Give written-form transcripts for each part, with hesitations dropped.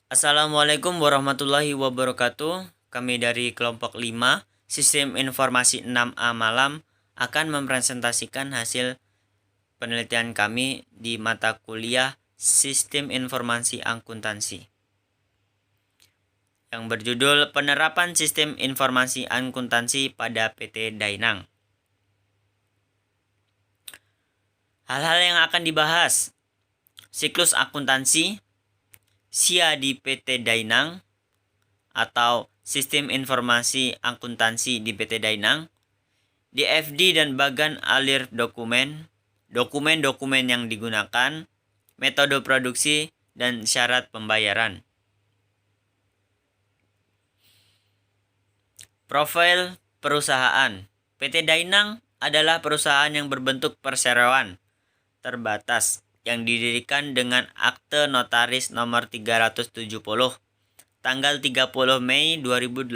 Assalamualaikum warahmatullahi wabarakatuh. Kami dari kelompok 5, Sistem Informasi 6A Malam, akan mempresentasikan hasil penelitian kami di mata kuliah Sistem Informasi Akuntansi yang berjudul Penerapan Sistem Informasi Akuntansi pada PT Dainang. Hal-hal yang akan dibahas: siklus akuntansi, SIA di PT Dainang atau Sistem Informasi Akuntansi di PT Dainang, DFD dan bagan alir dokumen, dokumen-dokumen yang digunakan, metode produksi, dan syarat pembayaran. Profil perusahaan. PT Dainang adalah perusahaan yang berbentuk perseroan terbatas yang didirikan dengan akte notaris nomor 370 tanggal 30 Mei 2018.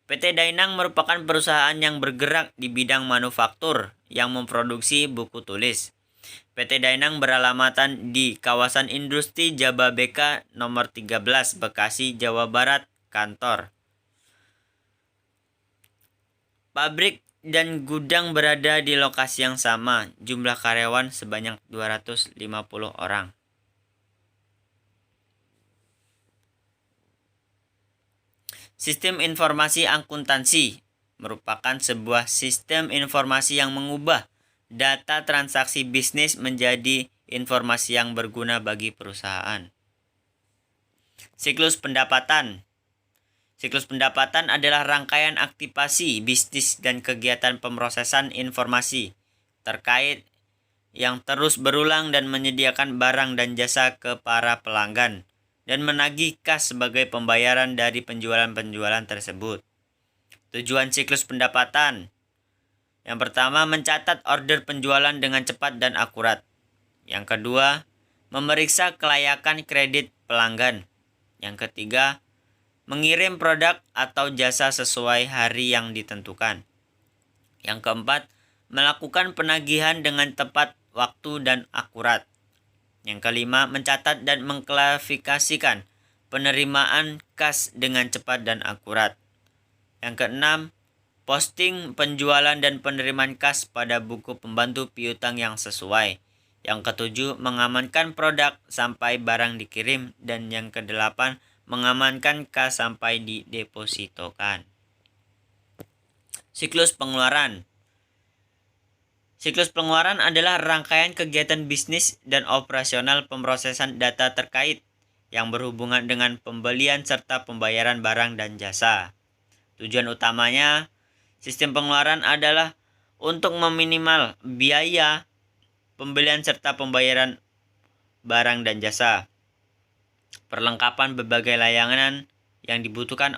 PT Dainang merupakan perusahaan yang bergerak di bidang manufaktur yang memproduksi buku tulis. PT Dainang beralamatan di kawasan industri Jababeka nomor 13 Bekasi, Jawa Barat, kantor. Pabrik dan gudang berada di lokasi yang sama, jumlah karyawan sebanyak 250 orang. Sistem informasi akuntansi merupakan sebuah sistem informasi yang mengubah data transaksi bisnis menjadi informasi yang berguna bagi perusahaan. Siklus pendapatan. Siklus pendapatan adalah rangkaian aktivasi bisnis dan kegiatan pemrosesan informasi terkait yang terus berulang dan menyediakan barang dan jasa ke para pelanggan dan menagih kas sebagai pembayaran dari penjualan-penjualan tersebut. Tujuan siklus pendapatan: yang pertama, mencatat order penjualan dengan cepat dan akurat. Yang kedua, memeriksa kelayakan kredit pelanggan. Yang ketiga, mengirim produk atau jasa sesuai hari yang ditentukan. Yang keempat, melakukan penagihan dengan tepat waktu dan akurat. Yang kelima, mencatat dan mengklasifikasikan penerimaan kas dengan cepat dan akurat. Yang keenam, posting penjualan dan penerimaan kas pada buku pembantu piutang yang sesuai. Yang ketujuh, mengamankan produk sampai barang dikirim. Dan yang kedelapan, mengamankan kas sampai didepositokan. Siklus pengeluaran. Siklus pengeluaran adalah rangkaian kegiatan bisnis dan operasional pemrosesan data terkait yang berhubungan dengan pembelian serta pembayaran barang dan jasa. Tujuan utamanya, sistem pengeluaran adalah untuk meminimal biaya pembelian serta pembayaran barang dan jasa. Perlengkapan berbagai layanan yang dibutuhkan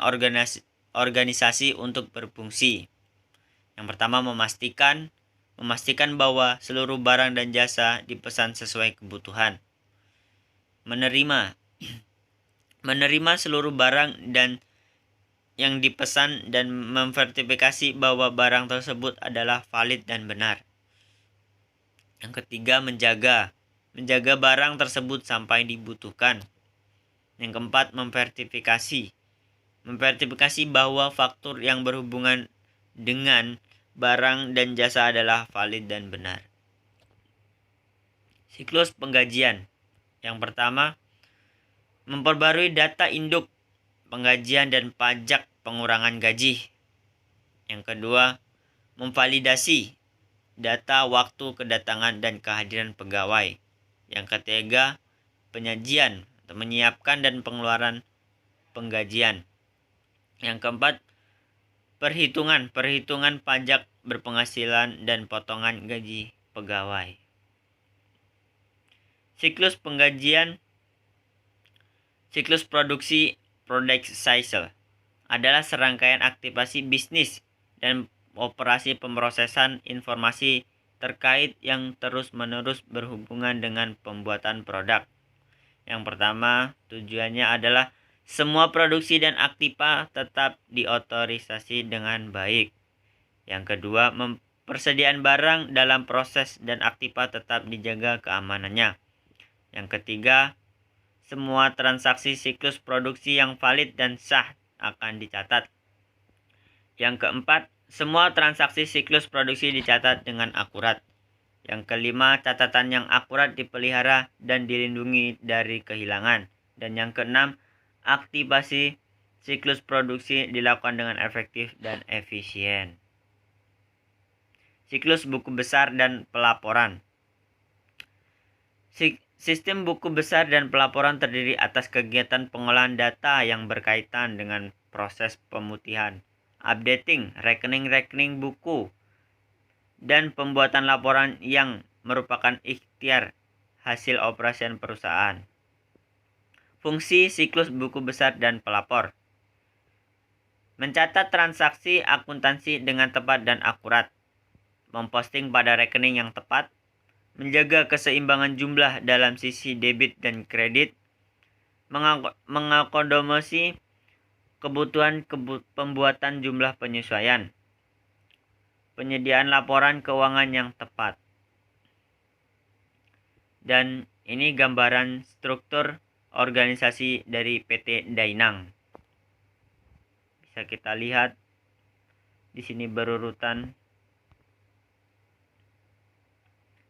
organisasi untuk berfungsi. Yang pertama, memastikan bahwa seluruh barang dan jasa dipesan sesuai kebutuhan. Menerima seluruh barang dan yang dipesan dan memverifikasi bahwa barang tersebut adalah valid dan benar. Yang ketiga, menjaga barang tersebut sampai dibutuhkan. Yang keempat, memverifikasi bahwa faktur yang berhubungan dengan barang dan jasa adalah valid dan benar. Siklus penggajian. Yang pertama, memperbarui data induk penggajian dan pajak pengurangan gaji. Yang kedua, memvalidasi data waktu kedatangan dan kehadiran pegawai. Yang ketiga, penyajian atau menyiapkan dan pengeluaran penggajian. Yang keempat, perhitungan pajak berpenghasilan dan potongan gaji pegawai. Siklus penggajian. Siklus produksi product cycle adalah serangkaian aktivasi bisnis dan operasi pemrosesan informasi terkait yang terus-menerus berhubungan dengan pembuatan produk. Yang pertama, tujuannya adalah semua produksi dan aktiva tetap diotorisasi dengan baik. Yang kedua, persediaan barang dalam proses dan aktiva tetap dijaga keamanannya. Yang ketiga, semua transaksi siklus produksi yang valid dan sah akan dicatat. Yang keempat, semua transaksi siklus produksi dicatat dengan akurat. Yang kelima, catatan yang akurat dipelihara dan dilindungi dari kehilangan. Dan yang keenam, aktivasi siklus produksi dilakukan dengan efektif dan efisien. Siklus buku besar dan pelaporan. Sistem buku besar dan pelaporan terdiri atas kegiatan pengolahan data yang berkaitan dengan proses pemutihan, updating rekening-rekening buku, dan pembuatan laporan yang merupakan ikhtiar hasil operasi perusahaan. Fungsi siklus buku besar dan pelapor. Mencatat transaksi akuntansi dengan tepat dan akurat. Memposting pada rekening yang tepat. Menjaga keseimbangan jumlah dalam sisi debit dan kredit. Mengakomodasi kebutuhan pembuatan jumlah penyesuaian. Penyediaan laporan keuangan yang tepat. Dan ini gambaran struktur organisasi dari PT Dainang. Bisa kita lihat di sini berurutan.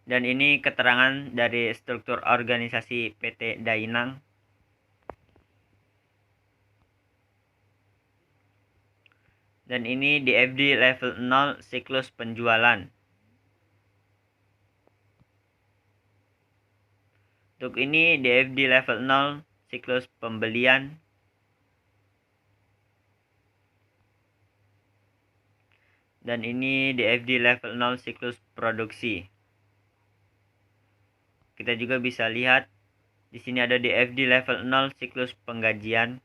Dan ini keterangan dari struktur organisasi PT Dainang. Dan ini DFD level 0 siklus penjualan. Untuk ini DFD level 0 siklus pembelian. Dan ini DFD level 0 siklus produksi. Kita juga bisa lihat di sini ada DFD level 0 siklus penggajian.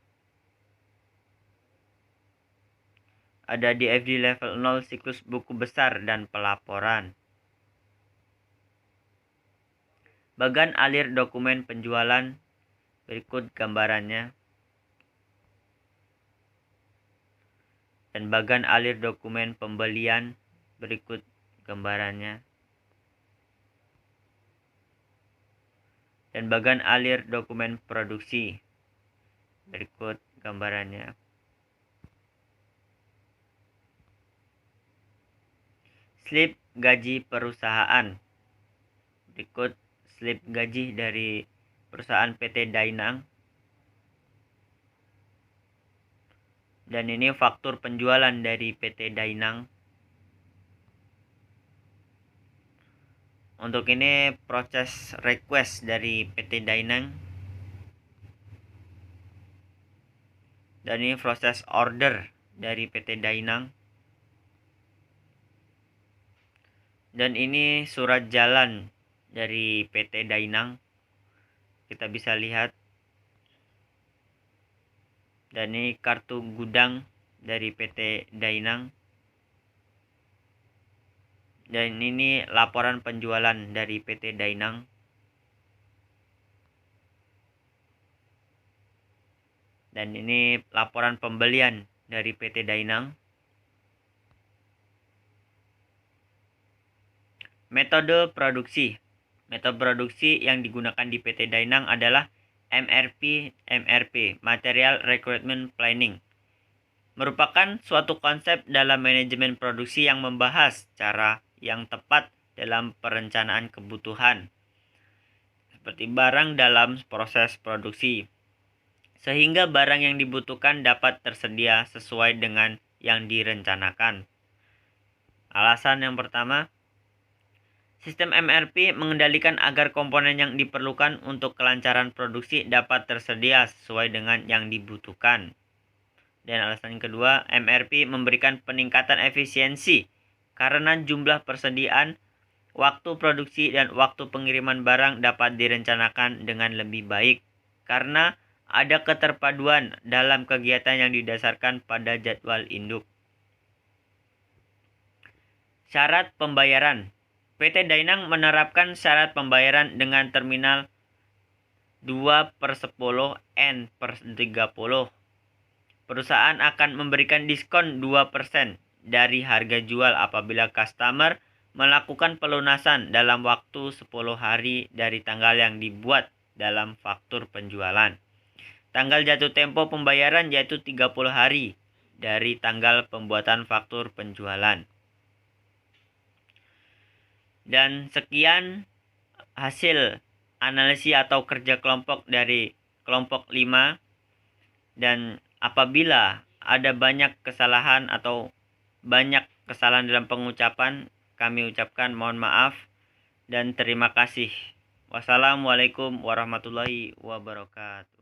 Ada DFD level 0 siklus buku besar dan pelaporan. Bagan alir dokumen penjualan, berikut gambarannya. Dan bagan alir dokumen pembelian, berikut gambarannya. Dan bagan alir dokumen produksi, berikut gambarannya. Slip gaji perusahaan, berikut slip gaji dari perusahaan PT Dainang. Dan ini faktur penjualan dari PT Dainang. Untuk ini proses request dari PT Dainang. Dan ini proses order dari PT Dainang. Dan ini surat jalan dari PT Dainang. Kita bisa lihat. Dan ini kartu gudang dari PT Dainang. Dan ini laporan penjualan dari PT Dainang. Dan ini laporan pembelian dari PT Dainang. Metode produksi. Metode produksi yang digunakan di PT Dainang adalah MRP, Material Recruitment Planning. Merupakan suatu konsep dalam manajemen produksi yang membahas cara yang tepat dalam perencanaan kebutuhan, seperti barang dalam proses produksi, sehingga barang yang dibutuhkan dapat tersedia sesuai dengan yang direncanakan. Alasan yang pertama, sistem MRP mengendalikan agar komponen yang diperlukan untuk kelancaran produksi dapat tersedia sesuai dengan yang dibutuhkan. Dan alasan kedua, MRP memberikan peningkatan efisiensi karena jumlah persediaan, waktu produksi, dan waktu pengiriman barang dapat direncanakan dengan lebih baik karena ada keterpaduan dalam kegiatan yang didasarkan pada jadwal induk. Syarat pembayaran. PT Dainang menerapkan syarat pembayaran dengan terminal 2/10 N/30. Perusahaan akan memberikan diskon 2% dari harga jual apabila customer melakukan pelunasan dalam waktu 10 hari dari tanggal yang dibuat dalam faktur penjualan. Tanggal jatuh tempo pembayaran yaitu 30 hari dari tanggal pembuatan faktur penjualan. Dan sekian hasil analisis atau kerja kelompok dari kelompok 5. Dan apabila ada banyak kesalahan atau banyak kesalahan dalam pengucapan, kami ucapkan mohon maaf dan terima kasih. Wassalamualaikum warahmatullahi wabarakatuh.